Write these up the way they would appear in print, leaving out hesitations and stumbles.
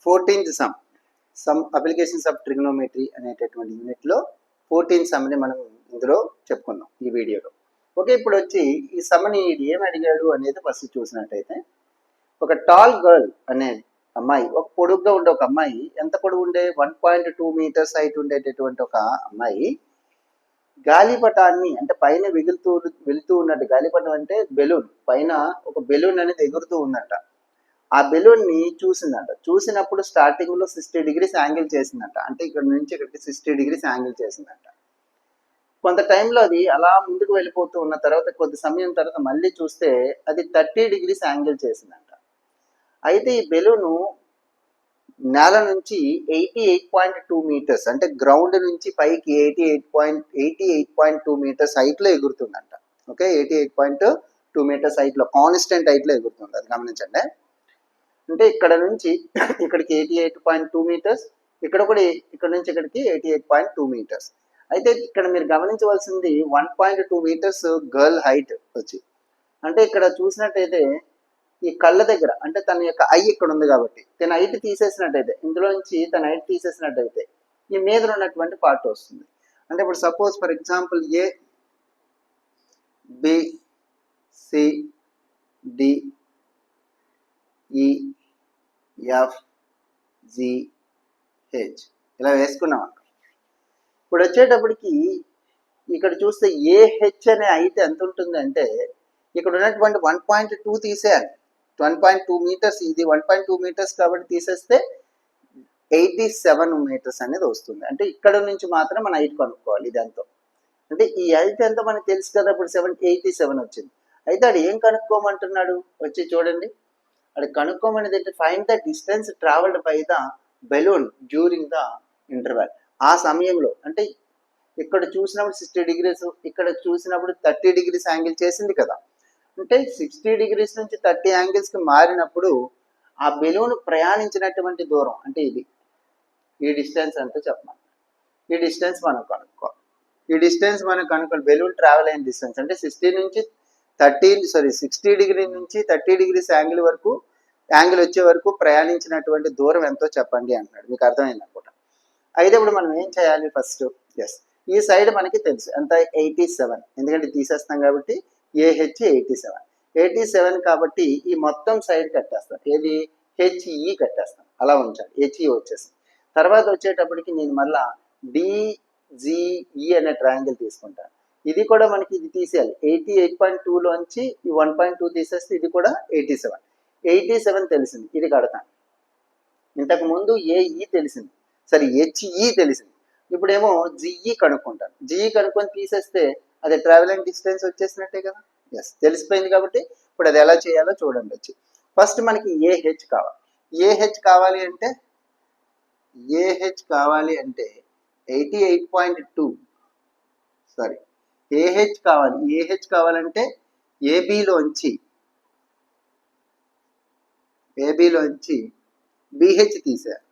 14th some applications of trigonometry అనేటటువంటి యూనిట్లో 14th సమ్ని మనం ఇందులో చెప్పుకుందాం ఈ వీడియోలో. ఓకే, ఇప్పుడు వచ్చి ఈ సమ్ని ఏం అడిగాడు అనేది ఫస్ట్ చూసినట్టయితే, ఒక టాల్ గర్ల్ అనే అమ్మాయి, ఒక పొడుగ్గా ఉండే ఒక అమ్మాయి, ఎంత పొడుగు ఉండే 1.2 మీటర్స్ హైట్ ఉండేటటువంటి ఒక అమ్మాయి గాలిపటాన్ని, అంటే పైన వెళుతూ ఉన్నట్టు, గాలిపటం అంటే బెలూన్, పైన ఒక బెలూన్ అనేది ఎగురుతూ ఉందంట. ఆ బెలూన్ని చూసిందంట. చూసినప్పుడు స్టార్టింగ్ లో 60 degrees యాంగిల్ చేసిందంట. అంటే ఇక్కడ నుంచి ఇక్కడికి 60 degrees యాంగిల్ చేసిందంట. కొంత టైంలో అది అలా ముందుకు వెళ్ళిపోతూ ఉన్న తర్వాత, కొద్ది సమయం తర్వాత మళ్ళీ చూస్తే అది 30 degrees యాంగిల్ చేసిందంట. అయితే ఈ బెలూను నేల నుంచి 88.2 మీటర్స్, అంటే గ్రౌండ్ నుంచి పైకి 88.2 మీటర్స్ హైట్ లో ఎగురుతుందంట. ఓకే, 88.2 మీటర్స్ హైట్ లో, కాన్స్టెంట్ హైట్ లో ఎగురుతుంది. అది గమనించండి. అంటే ఇక్కడ నుంచి ఇక్కడికి 88.2 మీటర్స్, ఇక్కడ కూడా ఇక్కడ నుంచి ఇక్కడికి 88.2 మీటర్స్. అయితే ఇక్కడ మీరు గమనించవలసింది 1.2 మీటర్స్ గర్ల్ హైట్ వచ్చి, అంటే ఇక్కడ చూసినట్టయితే ఈ కళ్ళ దగ్గర, అంటే తన యొక్క ఐ ఇక్కడ ఉంది కాబట్టి తన హైట్ తీసేసినట్టయితే, ఇందులో నుంచి తన హైట్ తీసేసినట్టయితే ఈ మీద ఉన్నటువంటి పార్ట్ వస్తుంది. అంటే ఇప్పుడు suppose for example A B C D E F G H ఇలా వేసుకున్నాం. ఇప్పుడు వచ్చేటప్పటికి ఇక్కడ చూస్తే ఏహెచ్ అనే హైట్ ఎంత ఉంటుంది అంటే, ఇక్కడ ఉన్నటువంటి 1.2 తీసేయాలి. 1.2 మీటర్స్, ఇది 1.2 మీటర్స్ కాబట్టి తీసేస్తే 87 మీటర్స్ అనేది వస్తుంది. అంటే ఇక్కడ నుంచి మాత్రం మన హైట్ కనుక్కోవాలి. ఇది ఎంతో, అంటే ఈ హైట్ ఎంతో మనకు తెలుసు కదా. ఇప్పుడు 87 వచ్చింది. అయితే అది ఏం కనుక్కోమంటున్నాడు వచ్చి చూడండి. అది కనుక్కోమనేది ఏంటి, find the distance travelled by the balloon during the interval. ఆ సమయంలో, అంటే ఇక్కడ చూసినప్పుడు 60 degrees, ఇక్కడ చూసినప్పుడు 30 degrees యాంగిల్ చేసింది కదా. అంటే 60 degrees నుంచి 30 యాంగిల్స్కి మారినప్పుడు ఆ బెలూన్ ప్రయాణించినటువంటి దూరం, అంటే ఇది, ఈ డిస్టెన్స్ అంతా చెప్పమని. ఈ డిస్టెన్స్ మనం కనుక్కోవాలి. ఈ డిస్టెన్స్ మనం కనుక్కోవాలి. బెలూన్ ట్రావెల్ అయిన డిస్టెన్స్ అంటే 60 డిగ్రీ నుంచి 30 degrees యాంగిల్ వరకు, యాంగిల్ వచ్చే వరకు ప్రయాణించినటువంటి దూరం ఎంతో చెప్పండి అంటున్నాడు. మీకు అర్థమైంది అనుకుంటా. అయితే ఇప్పుడు మనం ఏం చేయాలి ఫస్ట్, ఎస్ ఈ సైడ్ మనకి తెలుసు ఎంత, 87, ఎందుకంటే తీసేస్తాం కాబట్టి ఏహెచ్ 87 కాబట్టి ఈ మొత్తం సైడ్ కట్టేస్తాం. ఏది, హెచ్ఈ కట్టేస్తాం. అలా ఉంచాలి, హెచ్ఈ వచ్చేసింది. తర్వాత వచ్చేటప్పటికి నేను మళ్ళా డిజిఈ అనే ట్రయాంగిల్ తీసుకుంటాను. ఇది కూడా మనకి ఇది తీసేయాలి. 88.2లోంచి ఈ 1.2 తీసేస్తే ఇది కూడా 87 తెలిసింది. ఇది కడతాను. ఇంతకు ముందు ఏఈ తెలిసింది, సరే హెచ్ఈ తెలిసింది. ఇప్పుడేమో జిఈ కనుక్కుంటాను. జిఈ కనుక్కొని తీసేస్తే అది ట్రావెలింగ్ డిస్టెన్స్ వచ్చేసినట్టే కదా. ఎస్, తెలిసిపోయింది కాబట్టి ఇప్పుడు అది ఎలా చేయాలో చూడండి. వచ్చి ఫస్ట్ మనకి ఏహెచ్ కావాలి. ఏహెచ్ కావాలి అంటే 88.2, సారీ ఏహెచ్ కావాలి. ఏహెచ్ కావాలంటే ఏబిలోంచి బిహెచ్ తీసేయాలి.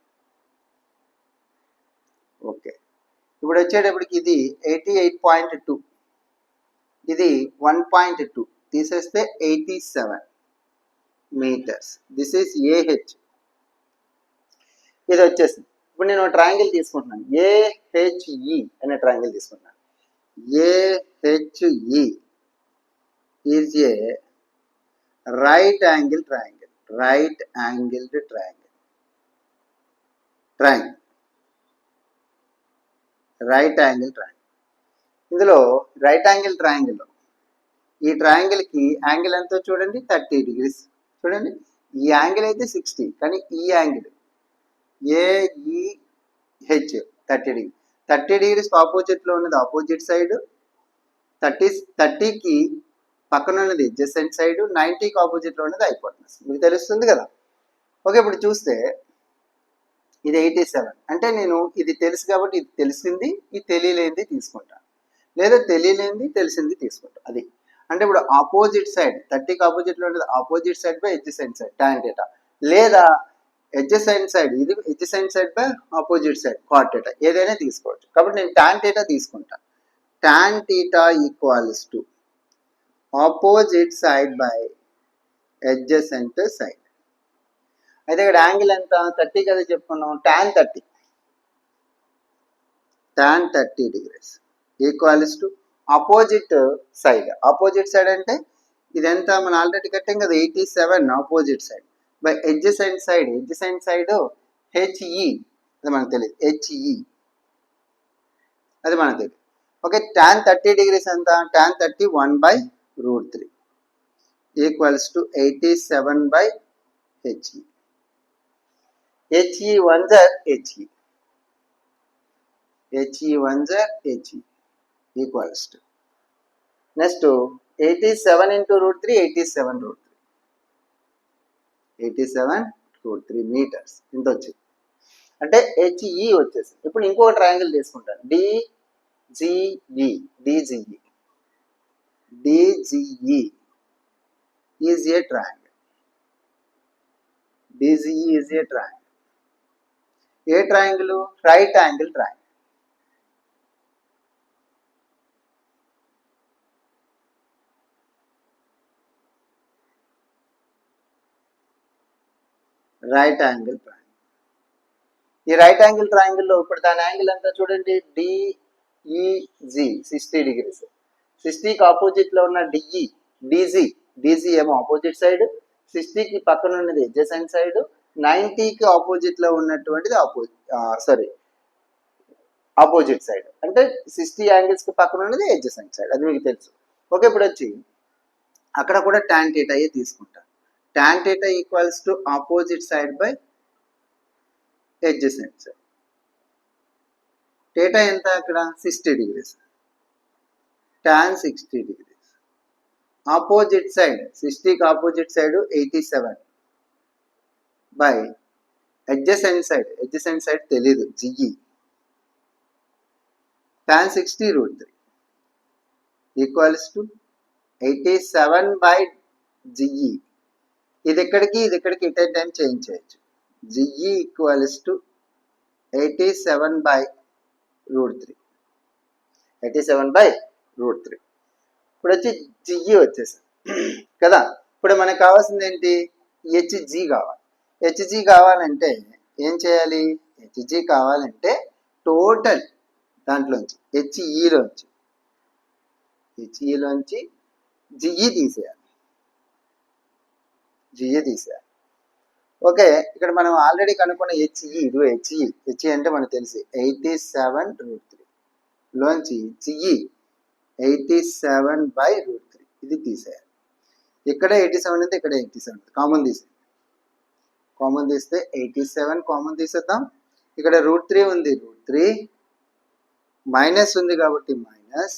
ఓకే, ఇప్పుడు వచ్చేటప్పటికి ఇది 88.2, ఇది 1.2 తీసేస్తే 87 మీటర్స్. This is AH. ఇది వచ్చేసింది. ఇప్పుడు నేను ట్రయాంగిల్ తీసుకుంటున్నాను, ఏహెచ్ఈ అనే ట్రయాంగిల్ తీసుకుంటున్నాను. A H E is a right angle triangle. Right angled triangle. Right angle triangle. ఇందులో రైట్ యాంగిల్ ట్రయాంగిల్లో ఈ ట్రయాంగిల్కి యాంగిల్ ఎంతో చూడండి, 30 degrees. చూడండి, ఈ యాంగిల్ అయితే 60, కానీ ఈ యాంగిల్ ఏఈహెచ్ 30 degrees ఆపోజిట్లో ఉన్నది ఆపోజిట్ సైడ్, 30కి పక్కన ఉన్నది అడ్జసెంట్ సైడ్, 90కి ఆపోజిట్లో ఉన్నది హైపోటెనస్. మీకు తెలుస్తుంది కదా. ఓకే, ఇప్పుడు చూస్తే ఇది 87, అంటే నేను ఇది తెలుసు కాబట్టి ఇది తెలిసింది, ఇది తెలియలేనిది తీసుకుంటాను, లేదా తెలియలేనిది తెలిసింది తీసుకుంటాను. అది అంటే ఇప్పుడు ఆపోజిట్ సైడ్, 30కి ఆపోజిట్లో ఉండేది opposite side by adjacent side tan θ, లేదా అడ్జసెంట్ సైడ్, ఇది adjacent side by opposite side cot θ, ఏదైనా తీసుకోవచ్చు. కాబట్టి నేను tan θ తీసుకుంటాను. tan θ equals to opposite side by adjacent side. అయితే ఇక్కడ యాంగిల్ ఎంత 30 కదా చెప్పుకున్నాం, tan 30 degrees equals to opposite side. Opposite side అంటే ఇదంతా మనం ఆల్రెడీ కట్టాం కదా 87 opposite side by adjacent side. Adjacent side HE, అది మనకు తెలియదు, హెచ్ఈ అది మనకు తెలియదు. ఓకే, tan 30 degrees ఎంత, tan 30 1/√3 equals to 87 HE. HE 1 HE, HE 1 HE equals to next 87 into √3 87 √3 metres ఇంత వచ్చింది. అంటే హెచ్ఈ వచ్చేసి. ఇప్పుడు ఇంకొక ట్రయాంగిల్ తీసుకుంటాను, DGE. DGE is a triangle. DGE is a triangle. A triangle? Right angle triangle. Right angle triangle. ఈ right angle ట్రయాంగిల్లో ఇప్పుడు దాని యాంగిల్ అంతా చూడండి, డిఈజి 60 degrees. 60కి ఆపోజిట్లో ఉన్న డిజి ఏమో ఆపోజిట్ సైడ్, 60కి పక్కన ఉన్నది ఎడ్జసెంట్ సైడ్, 90కి ఆపోజిట్లో ఉన్నటువంటిది ఆపోజిట్ సైడ్. అంటే 60 యాంగిల్స్కి పక్కన ఉన్నది ఎడ్జసెంట్ సైడ్, అది మీకు తెలుసు. ఓకే, ఇప్పుడు వచ్చి అక్కడ కూడా tan θ తీసుకుంటా. tan θ equals to opposite side by adjacent side. θ ఎంత అక్కడ 60 degrees, tan 60 degrees. Opposite side 60కి opposite side 87 by adjacent side తెలీదు, GE tan 60 √3 equals to 87 by GE. ఇది ఎక్కడికి ఇట్ ఏ టైం చేంజ్ చేయొచ్చు. GE equals to 87 by √3. 87 by √3. ఇప్పుడు వచ్చి GE వచ్చేసి కదా. ఇప్పుడు మనకు కావాల్సింది ఏంటి, హెచ్జి కావాలి. హెచ్జి కావాలంటే ఏం చేయాలి, హెచ్జి కావాలంటే టోటల్ దాంట్లోంచి హెచ్ఈలోంచి జిఈ తీసేయాలి. ఓకే, ఇక్కడ మనం ఆల్రెడీ కనుక్కున్న హెచ్ఈ అంటే మనకు తెలిసి 87 √3 లోంచి జిఈ 87 బై √3 ఇది తీసేయాలి. ఇక్కడ 87 ఉంది, ఇక్కడ 87 కామన్ తీస్తే 87 కామన్ తీసేద్దాం. ఇక్కడ √3 ఉంది, √3 మైనస్ ఉంది కాబట్టి మైనస్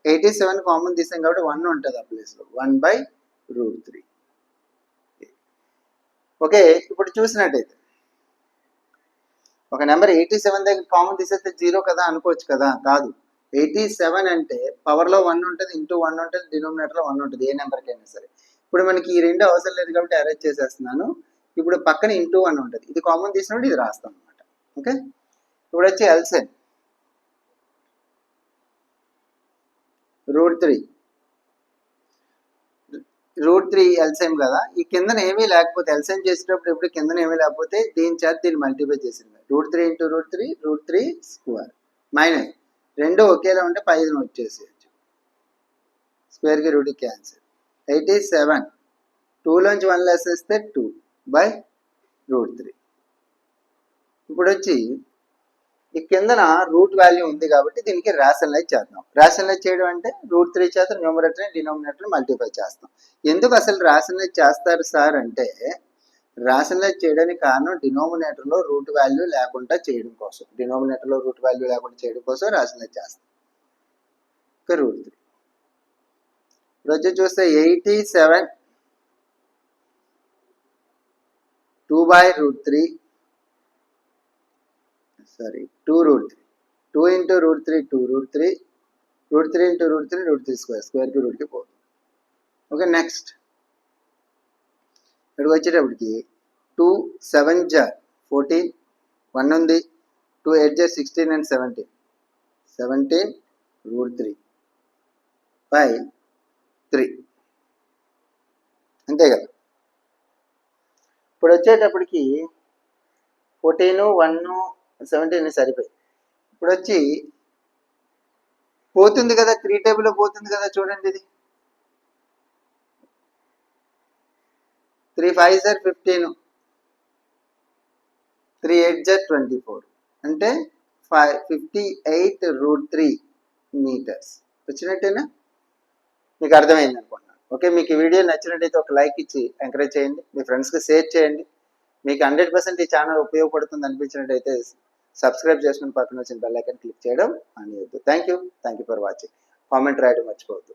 87 కామన్ తీసాం కాబట్టి 1 ఉంటుంది ఆ ప్లేస్లో, 1/√3. ఓకే, ఇప్పుడు చూసినట్టయితే ఒక నెంబర్ 87 దగ్గర కామన్ తీసేస్తే 0 కదా అనుకోవచ్చు కదా, కాదు. 87 అంటే పవర్లో 1 ఉంటుంది, ఇంటూ 1 ఉంటుంది, డినోమినేటర్లో 1 ఉంటుంది, ఏ నెంబర్కైనా సరే. ఇప్పుడు మనకి ఈ రెండు అవసరం లేదు కాబట్టి అరేంజ్ చేసేస్తున్నాను. ఇప్పుడు పక్కన ఇంటూ 1 ఉంటుంది, ఇది కామన్ తీసినప్పుడు ఇది రాస్తాం అనమాట. ఓకే, ఇప్పుడు వచ్చి ఎల్సిఎం √3 ఎల్సిఎం కదా. ఈ కిందన ఏమీ లేకపోతే ఎల్సిఎం చేసేటప్పుడు ఎప్పుడు కిందన ఏమీ లేకపోతే దీని చేత దీన్ని మల్టిప్లై చేసింది. √3 into √3 స్క్వేర్ మైనస్ 2 ఒకేలా ఉంటే 5 వచ్చేసేయచ్చు. స్క్వేర్కి రూట్కి క్యాన్సిల్. 87 2లోంచి 1 లేసేస్తే 2/√3. ఇప్పుడు వచ్చి ఈ కిందన రూట్ వాల్యూ ఉంది కాబట్టి దీనికి రేషనలైజ్ చేద్దాం. రేషనలైజ్ చేయడం అంటే √3 చేత న్యూమరేటర్ డినామినేటర్ మల్టిప్లై చేస్తాం. ఎందుకు అసలు రేషనలైజ్ చేస్తారు సార్ అంటే, రేషనలైజ్ చేయడానికి కారణం డినామినేటర్లో రూట్ వాల్యూ లేకుండా చేయడం కోసం. రేషనలైజ్ చేస్తాం. √3 ఇప్పుడు వచ్చి చూస్తే 87 2/√3 2√3 2 into √3 2√3 √3 into √3 స్క్వేర్కి రూట్కి పోతుంది. ఓకే, నెక్స్ట్ ఇక్కడికి వచ్చేటప్పటికి 2 7 14 1 ఉంది, 2 8 16 and 17 √3/3 అంతే కదా. ఇప్పుడు వచ్చేటప్పటికి 14, 1, 17 సరిపోయి. ఇప్పుడు వచ్చి పోతుంది కదా, 3 టేబుల్లో పోతుంది కదా, చూడండి ఇది 3 5 జర్ 15, 3 8 జర్ 24 అంటే 58√3 మీటర్స్ వచ్చినట్టేనా? మీకు అర్థమైంది అనుకుంటున్నాను. ఓకే, మీకు ఈ వీడియో నచ్చినట్టయితే ఒక లైక్ ఇచ్చి ఎంకరేజ్ చేయండి, మీ ఫ్రెండ్స్కి షేర్ చేయండి. మీకు 100% ఈ ఛానల్ ఉపయోగపడుతుంది అనిపించినట్టయితే సబ్స్క్రైబ్ చేసుకుని పక్కన వచ్చిన బెల్ ఐకాన్ క్లిక్ చేయడం అనేది. Thank you for watching. Comment రాయడం మర్చిపోవద్దు.